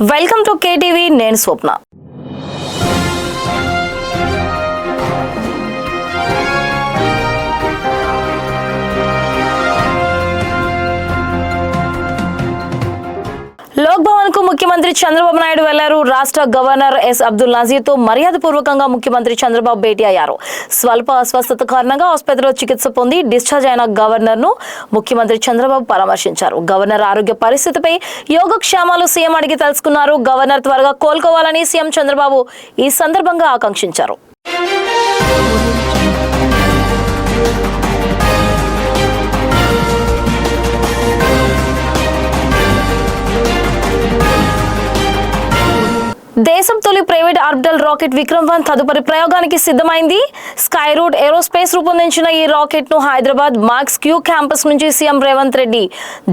Welcome to KTV. నేను స్వప్న. లోక్ భవన్ కు ముఖ్యమంత్రి చంద్రబాబు నాయుడు వెళ్లారు. రాష్ట్ర గవర్నర్ ఎస్ అబ్దుల్ నజీర్ తో మర్యాదపూర్వకంగా ముఖ్యమంత్రి చంద్రబాబు భేటీ అయ్యారు. స్వల్ప అస్వస్థత కారణంగా ఆసుపత్రిలో చికిత్స పొంది డిశ్చార్జ్ అయిన గవర్నర్ ను ముఖ్యమంత్రి చంద్రబాబు పరామర్శించారు. గవర్నర్ ఆరోగ్య పరిస్థితిపై యోగక్షేమాలు సీఎం అడిగి తెలుసుకున్నారు. గవర్నర్ త్వరగా కోలుకోవాలని సీఎం చంద్రబాబు ఈ సందర్భంగా ఆకాంక్షించారు. దేశం తొలి ప్రైవేట్ ఆర్బిటల్ రాకెట్ విక్రమ్-1 తదుపరి ప్రయోగానికి సిద్ధమైంది. స్కై రూట్ ఏరోస్పేస్ రూపొందించిన ఈ రాకెట్ ను హైదరాబాద్ మార్క్స్ క్యూ క్యాంపస్ నుంచి సీఎం రేవంత్ రెడ్డి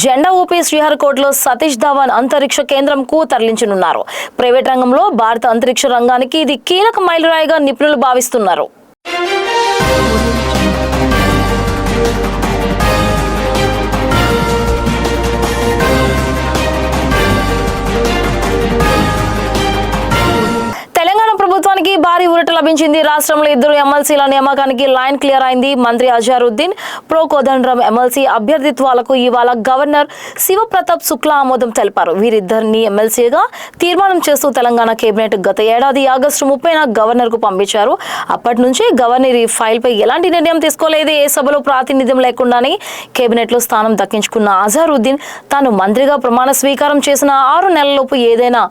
జెండా ఊపి శ్రీహరికోటలో సతీష్ ధావన్ అంతరిక్ష కేంద్రంకు తరలించనున్నారు. ప్రైవేట్ రంగంలో భారత అంతరిక్ష రంగానికి ఇది కీలక మైలురాయిగా నిపుణులు భావిస్తున్నారు. ప్రభుత్వానికి భారీ ఊరట లభించింది. రాష్ట్రంలో 2 ఎమ్మెల్సీల నియామకానికి లైన్ క్లియర్ అయింది. మంత్రి అజారుద్దీన్, ప్రో కోదండరాం ఎమ్మెల్సీ అభ్యర్థిత్వాలకు ఇవాళ గవర్నర్ శివప్రతాప్ శుక్లా ఆమోదం తెలిపారు. వీరిద్దరిని ఎమ్మెల్సీగా తీర్మానం చేస్తూ తెలంగాణ కేబినెట్ గత ఏడాది ఆగస్టు 30న గవర్నర్ కు పంపించారు. అప్పటి నుంచి గవర్నర్ ఈ ఫైల్ పై ఎలాంటి నిర్ణయం తీసుకోలేదు. ఏ సభలో ప్రాతినిధ్యం లేకుండానే కేబినెట్ లో స్థానం దక్కించుకున్న అజారుద్దీన్ తాను మంత్రిగా ప్రమాణ స్వీకారం చేసిన 6 నెలలలోపు ఏదైనా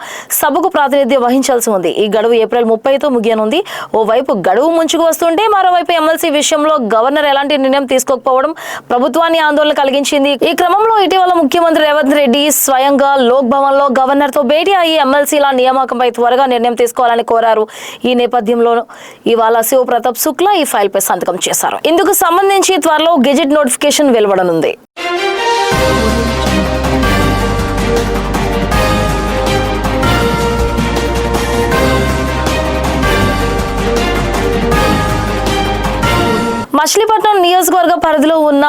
సభకు ప్రాతినిధ్యం వహించాల్సి ఉంది. ఈ గడువు ఏప్రిల్ 30తో ముగియనుంది. ఓవైపు గడువు ముంచుకు వస్తుంటే మరోవైపు ఎమ్మెల్సీ విషయంలో గవర్నర్ ఎలాంటి నిర్ణయం తీసుకోకపోవడం ప్రభుత్వాన్ని ఆందోళన కలిగించింది. ఈ క్రమంలో ఇటీవల ముఖ్యమంత్రి రేవంత్ రెడ్డి స్వయంగా లోక్ భవన్ లో గవర్నర్ తో భేటీ అయ్యి ఎమ్మెల్సీల నియామకంపై త్వరగా నిర్ణయం తీసుకోవాలని కోరారు. ఈ నేపథ్యంలో ఇవాళ శివప్రతాప్ శుక్లా ఈ ఫైల్ పై సంతకం చేశారు. ఇందుకు సంబంధించి త్వరలో గెజెట్ నోటిఫికేషన్ వెలువడనుంది. మచిలీపట్నం నియోజకవర్గ పరిధిలో ఉన్న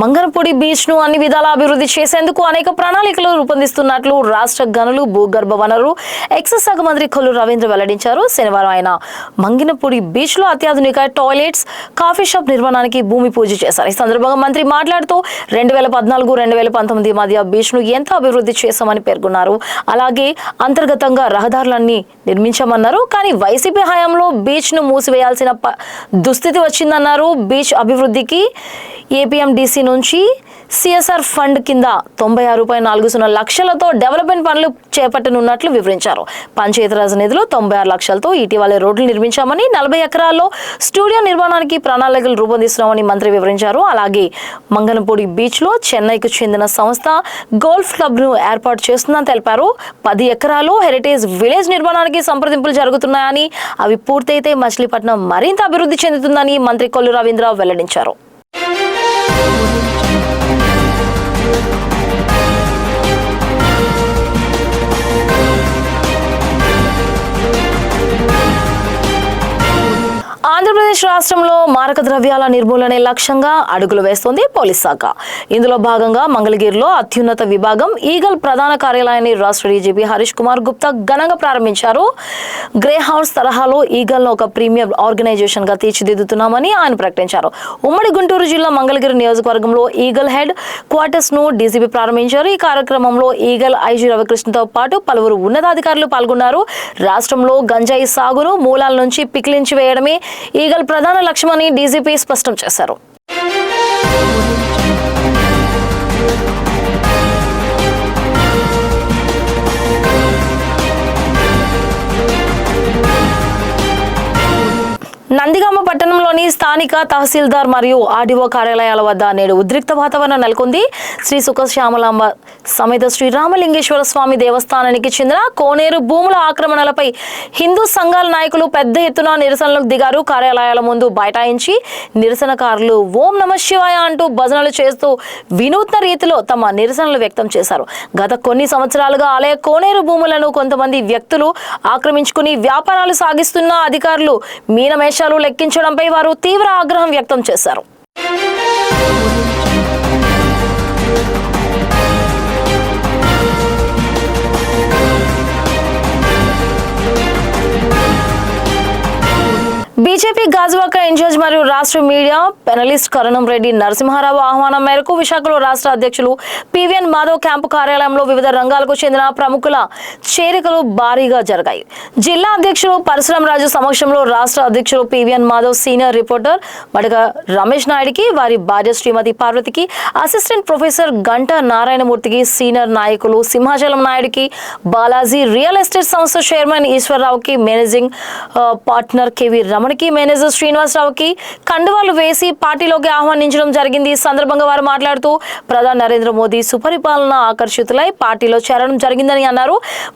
మంగనపూడి బీచ్ ను అన్ని విధాలా అభివృద్ధి చేసేందుకు అనేక ప్రణాళికలు రూపొందిస్తున్నట్లు రాష్ట్ర గనులు భూగర్భ వనరులు ఎక్సైజ్ శాఖ మంత్రి కొల్లు రవీంద్ర వెల్లడించారు. శనివారం ఆయన మంగనపూడి బీచ్ లో అత్యాధునిక టాయిలెట్స్, కాఫీ షాప్ నిర్మాణానికి భూమి పూజ చేశారు. ఈ సందర్భంగా మంత్రి మాట్లాడుతూ 2014-2019 మధ్య బీచ్ ను ఎంత అభివృద్ధి చేశామని పేర్కొన్నారు. అలాగే అంతర్గతంగా రహదారులన్నీ నిర్మించామన్నారు. కానీ వైసీపీ హయాంలో బీచ్ ను మూసివేయాల్సిన దుస్థితి వచ్చిందన్నారు. బీచ్ అభివృద్ధికి ఏపీఎండిసి నుంచి సిఎస్ఆర్ ఫండ్ కింద 96.40 లక్షలతో డెవలప్మెంట్ పనులు చేపట్టనున్నట్లు వివరించారు. పంచాయతీరాజ్ నిధులు 96 లక్షలతో ఇటీవలే రోడ్లు నిర్మించామని, 40 ఎకరాల్లో స్టూడియో నిర్మాణానికి ప్రణాళికలు రూపొందిస్తున్నామని మంత్రి వివరించారు. అలాగే మంగనపూడి బీచ్ లో చెన్నైకు చెందిన సంస్థ గోల్ఫ్ క్లబ్ ను ఏర్పాటు చేస్తుందని తెలిపారు. 10 ఎకరాలు హెరిటేజ్ విలేజ్ నిర్మాణానికి సంప్రదింపులు జరుగుతున్నాయని, అవి పూర్తయితే మచిలీపట్నం మరింత అభివృద్ధి చెందుతుందని మంత్రి కొల్లు రవీంద్ర వెల్లడించారు. ఆంధ్రప్రదేశ్ రాష్ట్రంలో మారక ద్రవ్యాల నిర్మూలనే లక్ష్యంగా అడుగులు వేస్తోంది పోలీస్ శాఖ. ఇందులో భాగంగా మంగళగిరిలో అత్యున్నత విభాగం ఈగల్ ప్రధాన కార్యాలయాన్ని రాష్ట్ర డీజీపీ హరీష్ కుమార్ గుప్తా ఘనంగా ప్రారంభించారు. గ్రే హౌన్స్ తరహాలో ఈగల్ ను ఒక ప్రీమియం ఆర్గనైజేషన్ గా తీర్చిదిద్దుతున్నామని ఆయన ప్రకటించారు. ఉమ్మడి గుంటూరు జిల్లా మంగళగిరి నియోజకవర్గంలో ఈగల్ హెడ్ క్వార్టర్స్ ను డీజీపీ ప్రారంభించారు. ఈ కార్యక్రమంలో ఈగల్ ఐజీ రవికృష్ణతో పాటు పలువురు ఉన్నతాధికారులు పాల్గొన్నారు. రాష్ట్రంలో గంజాయి సాగును మూలాల నుంచి పికిలించి వేయడమే ఈగల్ ప్రధాన లక్ష్యమని డీజీపీ స్పష్టం చేశారు. నందిగామ పట్టణంలోని స్థానిక తహసీల్దార్ మరియు ఆర్డీఓ కార్యాలయాల వద్ద నేడు ఉద్రిక్త వాతావరణం నెలకొంది. శ్రీ సుఖశ్యామలాంబ సమేత శ్రీరామలింగేశ్వర స్వామి దేవస్థానానికి చెందిన కోనేరు భూముల ఆక్రమణలపై హిందూ సంఘాల నాయకులు పెద్ద ఎత్తున నిరసనలకు దిగారు. కార్యాలయాల ముందు బైఠాయించి నిరసనకారులు ఓం నమ శివాయ అంటూ భజనలు చేస్తూ వినూత్న రీతిలో తమ నిరసనలు వ్యక్తం చేశారు. గత కొన్ని సంవత్సరాలుగా ఆలయ కోనేరు భూములను కొంతమంది వ్యక్తులు ఆక్రమించుకుని వ్యాపారాలు సాగిస్తున్న అధికారులు మీనమేషాలు లెక్కించడంపై వారు తీవ్ర ఆగ్రహం వ్యక్తం చేశారు. బీజేపీ గాజువాక ఇన్ఛార్జ్ మరియు రాష్ట్ర మీడియా పెనలిస్ట్ కరణం రెడ్డి నరసింహారావు ఆహ్వానం మేరకు విశాఖలో రాష్ట్ర అధ్యక్షులు పివిఎన్ మాధవ్ క్యాంపు కార్యాలయంలో వివిధ రంగాలకు చెందిన ప్రముఖుల చేరికలు భారీగా జరిగాయి. జిల్లా అధ్యక్షులు పరశురాం రాజు సమక్షంలో రాష్ట్ర అధ్యక్షులు పివిఎన్ మాధవ్, సీనియర్ రిపోర్టర్ మడగ రమేష్ నాయుడికి, వారి భార్య శ్రీమతి పార్వతికి, అసిస్టెంట్ ప్రొఫెసర్ గంట నారాయణమూర్తికి, సీనియర్ నాయకులు సింహాచలం నాయుడికి, బాలాజీ రియల్ ఎస్టేట్ సంస్థ చైర్మన్ ఈశ్వరరావుకి, మేనేజింగ్ పార్ట్నర్ కేవి రమణకి, మేనేజర్ శ్రీనివాసరావుకి కండువాలు వేసి పార్టీలోకి ఆహ్వానించడం జరిగింది. ఈ సందర్భంగా వారు మాట్లాడుతూ ప్రధాని నరేంద్ర మోదీ సుపరిపాలన ఆకర్షితులై పార్టీలో చేరడం జరిగిందని అన్నారు.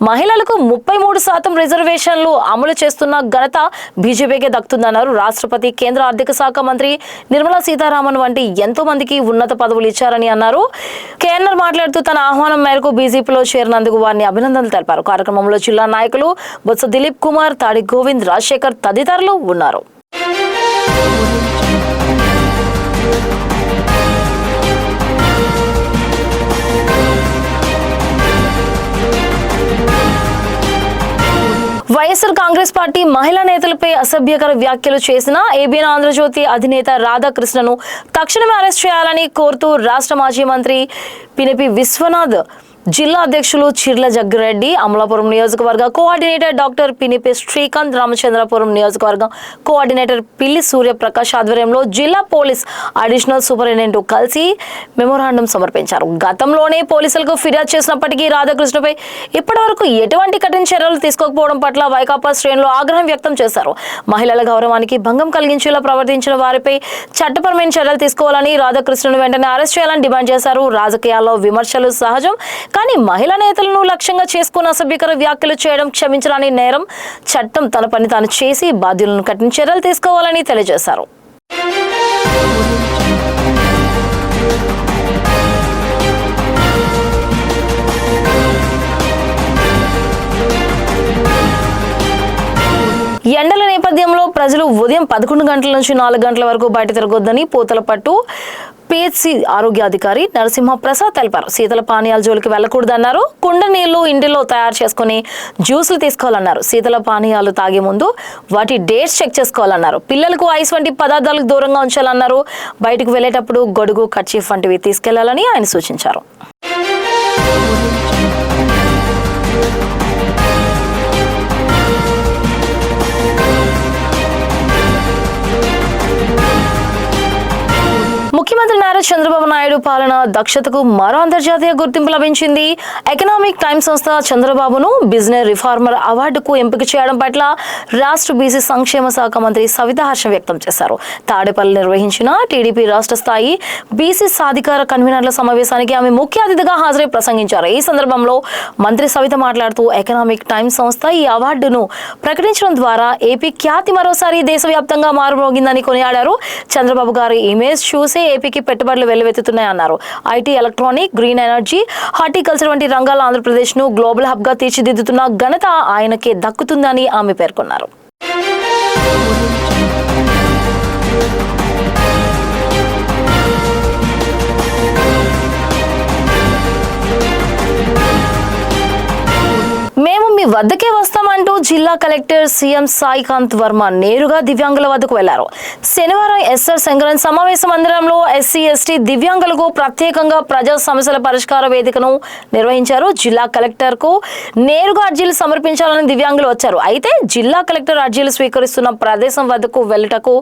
మహిళలకు 33% రిజర్వేషన్లు అమలు చేస్తున్న ఘనత బీజేపీకే దక్కుతుందన్నారు. రాష్ట్రపతి, కేంద్ర ఆర్థిక శాఖ మంత్రి నిర్మలా సీతారామన్ వంటి ఎంతో మందికి ఉన్నత పదవులు ఇచ్చారని అన్నారు. కేఎన్ఆర్ మాట్లాడుతూ తన ఆహ్వానం మేరకు బీజేపీలో చేరినందుకు వారిని అభినందనలు తెలిపారు. కార్యక్రమంలో జిల్లా నాయకులు బొత్స దిలీప్ కుమార్, తాడి గోవింద్, రాజశేఖర్ తదితరులు ఉన్నారు. వైఎస్ఆర్ కాంగ్రెస్ పార్టీ మహిళా నేతలపై అసభ్యకర వ్యాఖ్యలు చేసిన ఏబీఎన్ ఆంధ్రజ్యోతి అధినేత రాధాకృష్ణను తక్షణమే అరెస్ట్ చేయాలని కోరుతూ రాష్ట్ర మాజీ మంత్రి పినిపి విశ్వనాథ్, జిల్లా అధ్యక్షులు చిర్ల జగ్గిరెడ్డి, అమలాపురం నియోజకవర్గ కోఆర్డినేటర్ డాక్టర్ పినిపి శ్రీకాంత్, రామచంద్రపురం నియోజకవర్గం కోఆర్డినేటర్ పిల్లి సూర్యప్రకాష్ ఆధ్వర్యంలో జిల్లా పోలీస్ అడిషనల్ సూపరింటెండెంట్ కలిసి మెమోరాండం సమర్పించారు. గతంలోనే పోలీసులకు ఫిర్యాదు చేసినప్పటికీ రాధాకృష్ణపై ఇప్పటివరకు ఎటువంటి కఠిన చర్యలు తీసుకోకపోవడం పట్ల వైకాపా శ్రేణులు ఆగ్రహం వ్యక్తం చేశారు. మహిళల గౌరవానికి భంగం కలిగించేలా ప్రవర్తించిన వారిపై చట్టపరమైన చర్యలు తీసుకోవాలని, రాధాకృష్ణను వెంటనే అరెస్ట్ చేయాలని డిమాండ్ చేశారు. రాజకీయాల్లో విమర్శలు సహజం, కానీ మహిళా నేతలను లక్ష్యంగా చేసుకున్న అసభ్యకర వ్యాఖ్యలు చేయడం క్షమించరాని నేరం. చట్టం తన పని తాను చేసి బాధ్యులను కఠిన చర్యలు తీసుకోవాలని తెలియజేశారు. ఎండల నేపథ్యంలో ప్రజలు ఉదయం 11 గంటల నుంచి 4 గంటల వరకు బయట తిరగొద్దని పూతలపట్టు పిహెచ్సి ఆరోగ్యాధికారి నరసింహ ప్రసాద్ తెలిపారు. శీతల పానీయాల జోలికి వెళ్లకూడదన్నారు. కుండ నీళ్లు ఇంటిలో తయారు చేసుకుని జ్యూసులు తీసుకోవాలన్నారు. శీతల పానీయాలు తాగే ముందు వాటి డేట్స్ చెక్ చేసుకోవాలన్నారు. పిల్లలకు ఐస్ వంటి పదార్థాలకు దూరంగా ఉంచాలన్నారు. బయటకు వెళ్లేటప్పుడు గొడుగు, కర్చీఫ్ వంటివి తీసుకెళ్లాలని ఆయన సూచించారు. ముఖ్యమంత్రి నారా చంద్రబాబు నాయుడు పాలన దక్షతకు మరో అంతర్జాతీయ గుర్తింపు లభించింది. ఎకనామిక్ టైమ్స్ సంస్థ చంద్రబాబును బిజినెస్ రిఫార్మర్ అవార్డుకు ఎంపిక చేయడం పట్ల రాష్ట్ర బీసీ సంక్షేమ శాఖ మంత్రి సవిత హర్షం వ్యక్తం చేశారు. తాడేపల్లి నిర్వహించిన టీడీపీ రాష్ట్ర స్థాయి బీసీ సాధికార కన్వీనర్ల సమావేశానికి ఆమె ముఖ్య అతిథిగా హాజరై ప్రసంగించారు. ఈ సందర్భంలో మంత్రి సవిత మాట్లాడుతూ ఎకనామిక్ టైమ్స్ సంస్థ ఈ అవార్డును ప్రకటించడం ద్వారా ఏపీ ఖ్యాతి మరోసారి దేశవ్యాప్తంగా మారుమోగిందని కొనియాడారు. చంద్రబాబు గారి ఇమేజ్ చూసే ఏపీకి పెట్టుబడులు వెల్లువెత్తుతున్నాయన్నారు. IT, electronic, green energy, horticulture వంటి రంగాల్లో ఆంధ్రప్రదేశ్ ను గ్లోబల్ హబ్ గా తీర్చిదిద్దుతున్న ఘనత ఆయనకే దక్కుతుందని ఆమె పేర్కొన్నారు. మేము మీ వద్దకే వస్తామంటూ జిల్లా కలెక్టర్ సీఎం సాయికాంత్ వర్మ నేరుగా దివ్యాంగుల వద్దకు వెళ్లారు. శనివారం ఎస్ఆర్ శంకరన్ సమావేశ మందిరంలో ఎస్సీ, ఎస్టీ దివ్యాంగులకు ప్రత్యేకంగా ప్రజా సమస్యల పరిష్కార వేదికను నిర్వహించారు. జిల్లా కలెక్టర్ కు నేరుగా అర్జీలు సమర్పించాలని దివ్యాంగులు వచ్చారు. అయితే జిల్లా కలెక్టర్ అర్జీలు స్వీకరిస్తున్న ప్రదేశం వద్దకు వెళ్లటకు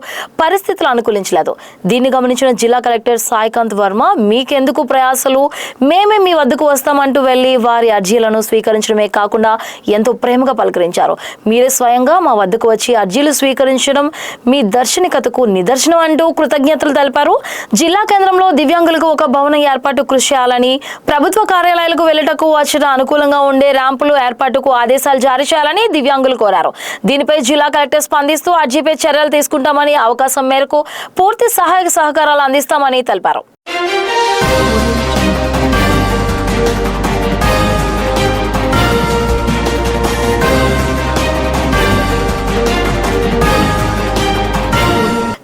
పరిస్థితులు అనుకూలించలేదు. దీన్ని గమనించిన జిల్లా కలెక్టర్ సాయికాంత్ వర్మ మీకెందుకు ప్రయాసలు, మేమే మీ వద్దకు వస్తామంటూ వెళ్లి వారి అర్జీలను స్వీకరించడమే కాకుండా ఎంతో ప్రేమగా పలకరించారు. మీరే స్వయంగా మా వద్దకు వచ్చి అర్జీలు స్వీకరించడం మీ దర్శనికతకు నిదర్శనం అంటూ కృతజ్ఞతలు తెలిపారు. జిల్లా కేంద్రంలో దివ్యాంగులకు ఒక భవనం ఏర్పాటు కృషి చేయాలని, ప్రభుత్వ కార్యాలయాలకు వెళ్లటకు వచ్చట అనుకూలంగా ఉండే ర్యాంపులు ఏర్పాటుకు ఆదేశాలు జారీ చేయాలని దివ్యాంగులు కోరారు. దీనిపై జిల్లా కలెక్టర్ స్పందిస్తూ అర్జీపై చర్యలు తీసుకుంటామని, అవకాశం మేరకు పూర్తి సహాయక సహకారాలు అందిస్తామని తెలిపారు.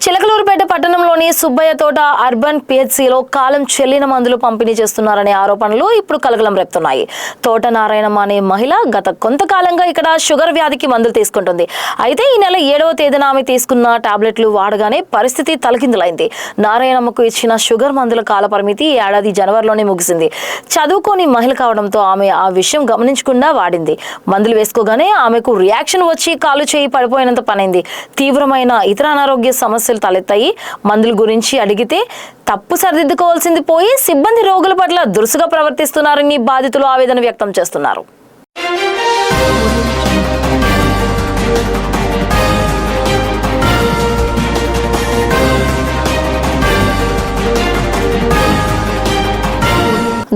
చిలకలూరుపేట పట్టణంలోని సుబ్బయ్య తోట అర్బన్ పిహెచ్సిలో కాలం చెల్లిన మందులు పంపిణీ చేస్తున్నారనే ఆరోపణలు ఇప్పుడు కలకలం రేపుతున్నాయి. తోట నారాయణమ్మ అనే మహిళ గత కొంతకాలంగా ఇక్కడ షుగర్ వ్యాధికి మందులు తీసుకుంటుంది. అయితే ఈ నెల 7వ తేదీన ఆమె తీసుకున్న టాబ్లెట్లు వాడగానే పరిస్థితి తలకిందులైంది. నారాయణమ్మకు ఇచ్చిన షుగర్ మందుల కాల పరిమితి ఈ ఏడాది జనవరిలోనే ముగిసింది. చదువుకోని మహిళ కావడంతో ఆమె ఆ విషయం గమనించకుండా వాడింది. మందులు వేసుకోగానే ఆమెకు రియాక్షన్ వచ్చి కాలు చేయి పడిపోయినంత పనైంది. తీవ్రమైన ఇతర అనారోగ్య సమస్యలు తలెత్తాయి. మందుల గురించి అడిగితే తప్పు సరిదిద్దుకోవాల్సింది పోయి సిబ్బంది రోగుల పట్ల దురుసుగా ప్రవర్తిస్తున్నారని బాధితులు ఆవేదన వ్యక్తం చేస్తున్నారు.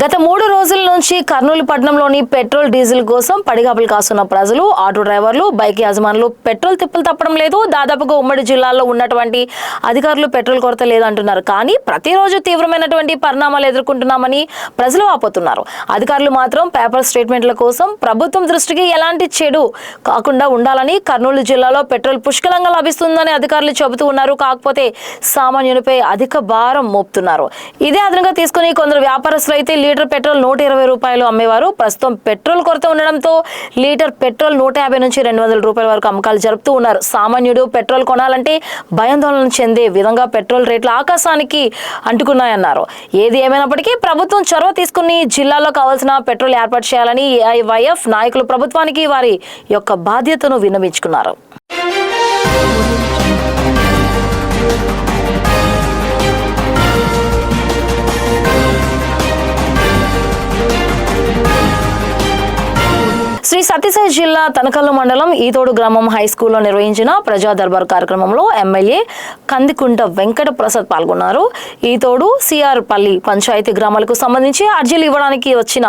గత 3 రోజుల నుంచి కర్నూలు పట్టణంలోని పెట్రోల్ డీజిల్ కోసం పడిగాపులు కాస్తున్న ప్రజలు, ఆటో డ్రైవర్లు, బైక్ యజమానులు పెట్రోల్ తిప్పలు తప్పడం లేదు. దాదాపుగా ఉమ్మడి జిల్లాలో ఉన్నటువంటి అధికారులు పెట్రోల్ కొరత లేదంటున్నారు. కానీ ప్రతిరోజు తీవ్రమైనటువంటి పరిణామాలు ఎదుర్కొంటున్నామని ప్రజలు వాపోతున్నారు. అధికారులు మాత్రం పేపర్ స్టేట్మెంట్ల కోసం ప్రభుత్వం దృష్టికి ఎలాంటి చెడు కాకుండా ఉండాలని, కర్నూలు జిల్లాలో పెట్రోల్ పుష్కలంగా లభిస్తుందని అధికారులు చెబుతూ ఉన్నారు. కాకపోతే సామాన్యునిపై అధిక భారం మోపుతున్నారు. ఇదే అదనంగా తీసుకుని కొందరు వ్యాపారస్తులు అయితే లీటర్ పెట్రోల్ 120 రూపాయలు అమ్మేవారు. ప్రస్తుతం పెట్రోల్ కొరత ఉండడంతో లీటర్ పెట్రోల్ 150 నుంచి 200 రూపాయల వరకు అమ్మకాలు జరుపుతూ ఉన్నారు. సామాన్యుడు పెట్రోల్ కొనాలంటే భయాందోళన చెందే విధంగా పెట్రోల్ రేట్లు ఆకాశానికి అంటుకున్నాయన్నారు. ఏది ఏమైనప్పటికీ ప్రభుత్వం చొరవ తీసుకుని జిల్లాలో కావాల్సిన పెట్రోల్ ఏర్పాటు చేయాలని ఏఐవైఎఫ్ నాయకులు ప్రభుత్వానికి వారి యొక్క బాధ్యతను విన్నవించుకున్నారు. శ్రీ సత్యసాయి జిల్లా తనకల్లు మండలం ఈతోడు గ్రామం హై స్కూల్లో నిర్వహించిన ప్రజా దర్బార్ కార్యక్రమంలో ఎమ్మెల్యే కందికుంట వెంకట ప్రసాద్ పాల్గొన్నారు. ఈతోడు సిఆర్ పల్లి పంచాయతీ గ్రామాలకు సంబంధించి అర్జీలు ఇవ్వడానికి వచ్చిన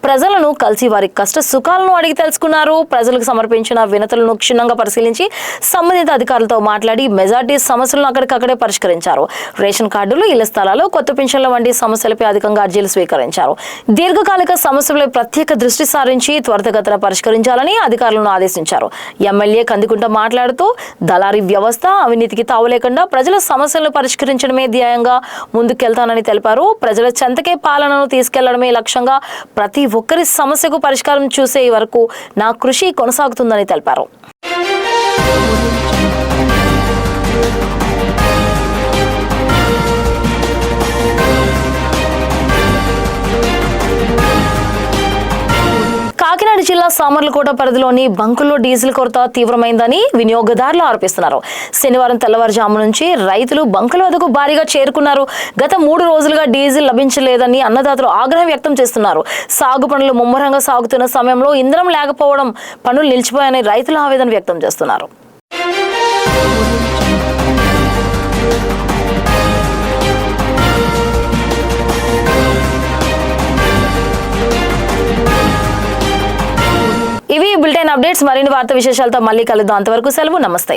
ప్రజలను కలిసి వారి కష్ట సుఖాలను అడిగి తెలుసుకున్నారు. ప్రజలకు సమర్పించిన వినతులను క్షుణ్ణంగా పరిశీలించి సంబంధిత అధికారులతో మాట్లాడి మెజార్టీ సమస్యలను అక్కడికక్కడే పరిష్కరించారు. రేషన్ కార్డులు, ఇళ్ల స్థలాలు, కొత్త పింఛన్ల వంటి సమస్యలపై అధికంగా అర్జీలు స్వీకరించారు. దీర్ఘకాలిక సమస్యలపై ప్రత్యేక దృష్టి సారించి త్వరితగతిన పరిష్కరించాలని అధికారులను ఆదేశించారు. ఎమ్మెల్యే కందికుంట మాట్లాడుతూ దళారీ వ్యవస్థ అవినీతికి తావు లేకుండా ప్రజల సమస్యలను పరిష్కరించడమే ధ్యేయంగా ముందుకెళ్తానని తెలిపారు. ప్రజల చెంతకే పాలనను తీసుకెళ్లడమే లక్ష్యంగా ప్రతి ఒక్కరి సమస్యకు పరిష్కారం చూసే వరకు నా కృషి కొనసాగుతుందని తెలిపారు. కాకినాడ జిల్లా సామర్లకోట పరిధిలోని బంకుల్లో డీజిల్ కొరత తీవ్రమైందని వినియోగదారులు ఆరోపిస్తున్నారు. శనివారం తెల్లవారుజాము నుంచి రైతులు బంకుల వద్దకు భారీగా చేరుకున్నారు. గత 3 రోజులుగా డీజిల్ లభించలేదని అన్నదాతలు ఆగ్రహం వ్యక్తం చేస్తున్నారు. సాగు పనులు ముమ్మరంగా సాగుతున్న సమయంలో ఇంధనం లేకపోవడం పనులు నిలిచిపోయాయని రైతులు ఆవేదన వ్యక్తం చేస్తున్నారు. ఇవి బులెటిన్ అప్డేట్స్. మరిన్ని వార్తా విశేషాలతో మళ్ళీ కలుద్దాం. అంతవరకు సెలవు. నమస్తే.